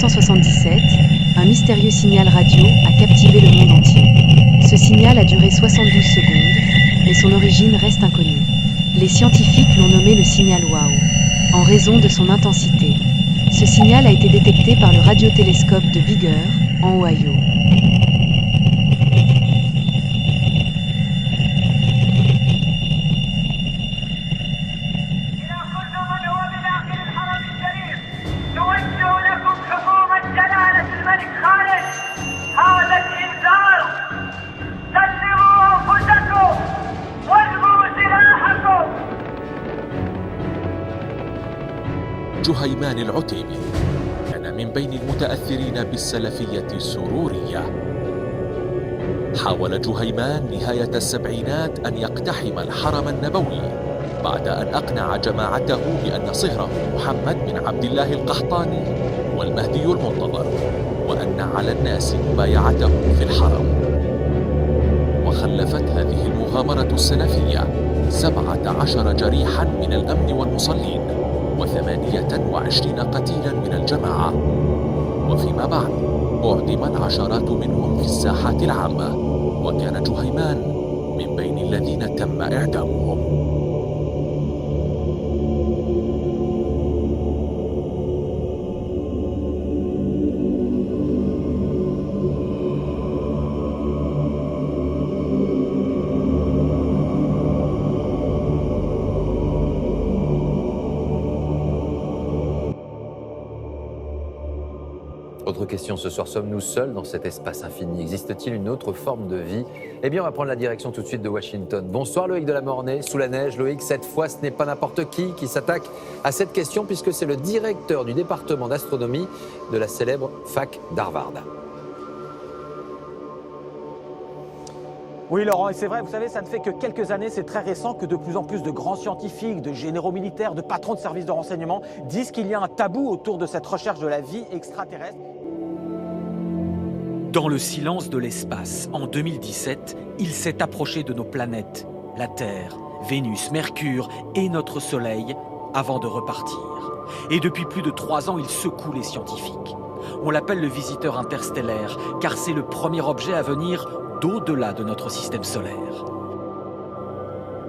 1977, un mystérieux signal radio a captivé le monde entier. Ce signal a duré 72 secondes, mais son origine reste inconnue. Les scientifiques l'ont nommé le signal WOW, en raison de son intensité. Ce signal a été détecté par le radiotélescope de Bigger, en Ohio. جهيمان العتيبي كان من بين المتأثرين بالسلفية السرورية. حاول جهيمان نهاية السبعينات أن يقتحم الحرم النبوي بعد أن أقنع جماعته بأن صهره محمد بن عبد الله القحطاني هو المهدي المنتظر، وأن على الناس مبايعته في الحرم. وخلفت هذه المغامرة السلفية 17 جريحا من الأمن والمصلين و28 قتيلا من الجماعة، وفيما بعد أعدم العشرات منهم في الساحات العامة، وكان جهيمان من بين الذين تم إعدامهم. Autre question ce soir, sommes-nous seuls dans cet espace infini? Existe-t-il une autre forme de vie? Eh bien, on va prendre la direction tout de suite de Washington. Bonsoir Loïc de la Mornay, sous la neige. Loïc, cette fois, ce n'est pas n'importe qui s'attaque à cette question, puisque c'est le directeur du département d'astronomie de la célèbre fac d'Harvard. Oui Laurent, et c'est vrai, vous savez, ça ne fait que quelques années, c'est très récent que de plus en plus de grands scientifiques, de généraux militaires, de patrons de services de renseignement disent qu'il y a un tabou autour de cette recherche de la vie extraterrestre. Dans le silence de l'espace, en 2017, il s'est approché de nos planètes, la Terre, Vénus, Mercure et notre Soleil, avant de repartir. Et depuis plus de 3 ans, il secoue les scientifiques. On l'appelle le visiteur interstellaire, car c'est le premier objet à venir d'au-delà de notre système solaire.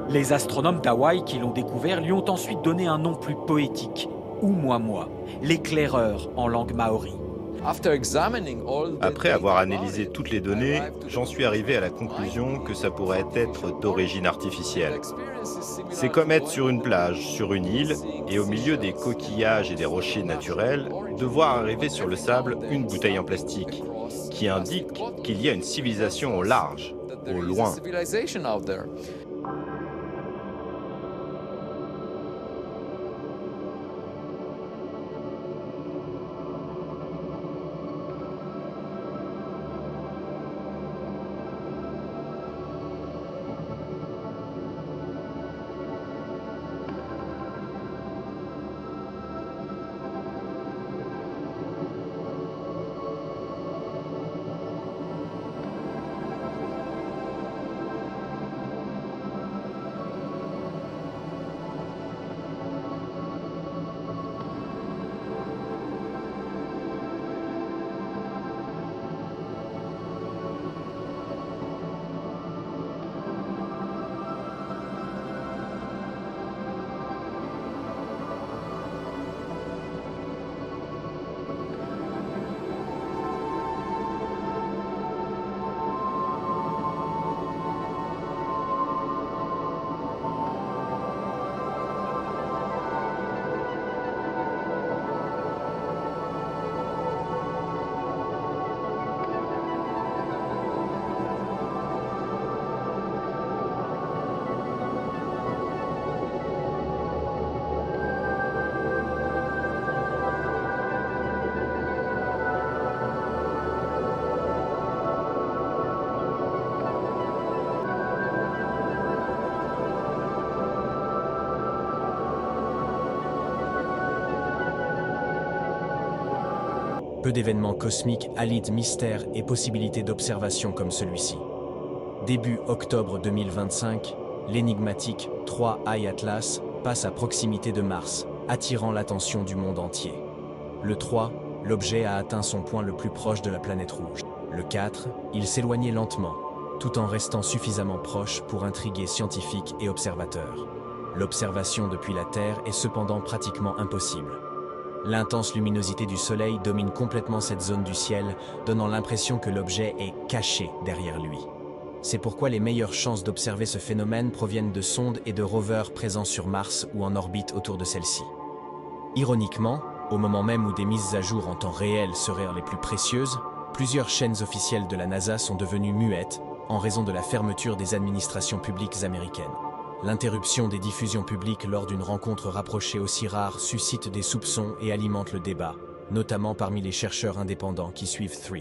Les astronomes d'Hawaï qui l'ont découvert lui ont ensuite donné un nom plus poétique, Oumuamua, l'éclaireur en langue maori. Après avoir analysé toutes les données, j'en suis arrivé à la conclusion que ça pourrait être d'origine artificielle. C'est comme être sur une plage, sur une île, et au milieu des coquillages et des rochers naturels, de voir arriver sur le sable une bouteille en plastique, qui indique qu'il y a une civilisation au large, au loin. Peu d'événements cosmiques allient mystère et possibilité d'observation comme celui-ci. Début octobre 2025, l'énigmatique 3I Atlas passe à proximité de Mars, attirant l'attention du monde entier. Le 3 l'objet a atteint son point le plus proche de la planète rouge. Le 4, il s'éloignait lentement, tout en restant suffisamment proche pour intriguer scientifiques et observateurs. L'observation depuis la Terre est cependant pratiquement impossible. L'intense luminosité du Soleil domine complètement cette zone du ciel, donnant l'impression que l'objet est caché derrière lui. C'est pourquoi les meilleures chances d'observer ce phénomène proviennent de sondes et de rovers présents sur Mars ou en orbite autour de celle-ci. Ironiquement, au moment même où des mises à jour en temps réel seraient les plus précieuses, plusieurs chaînes officielles de la NASA sont devenues muettes en raison de la fermeture des administrations publiques américaines. L'interruption des diffusions publiques lors d'une rencontre rapprochée aussi rare suscite des soupçons et alimente le débat, notamment parmi les chercheurs indépendants qui suivent 3.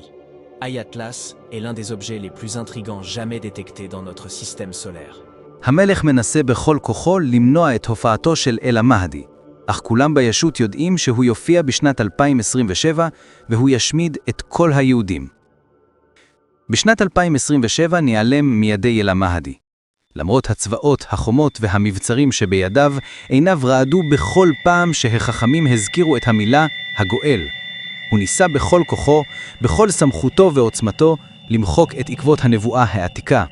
Atlas est l'un des objets les plus intrigants jamais détectés dans notre système solaire. המלך מנסה בכל כוחו למנוע את הופעתו של אל המהדי, אך כולם בישות יודעים שהוא יופיע בשנת 2027 והוא ישמיד את כל היהודים. בשנת 2027 ניעלם מידי אל המהדי. למרות הצבאות, החומות והמבצרים שבידיו, עיניו רעדו בכל פעם שהחכמים הזכירו את המילה הגואל. הוא ניסה בכל כוחו, בכל סמכותו ועוצמתו, למחוק את עקבות הנבואה העתיקה.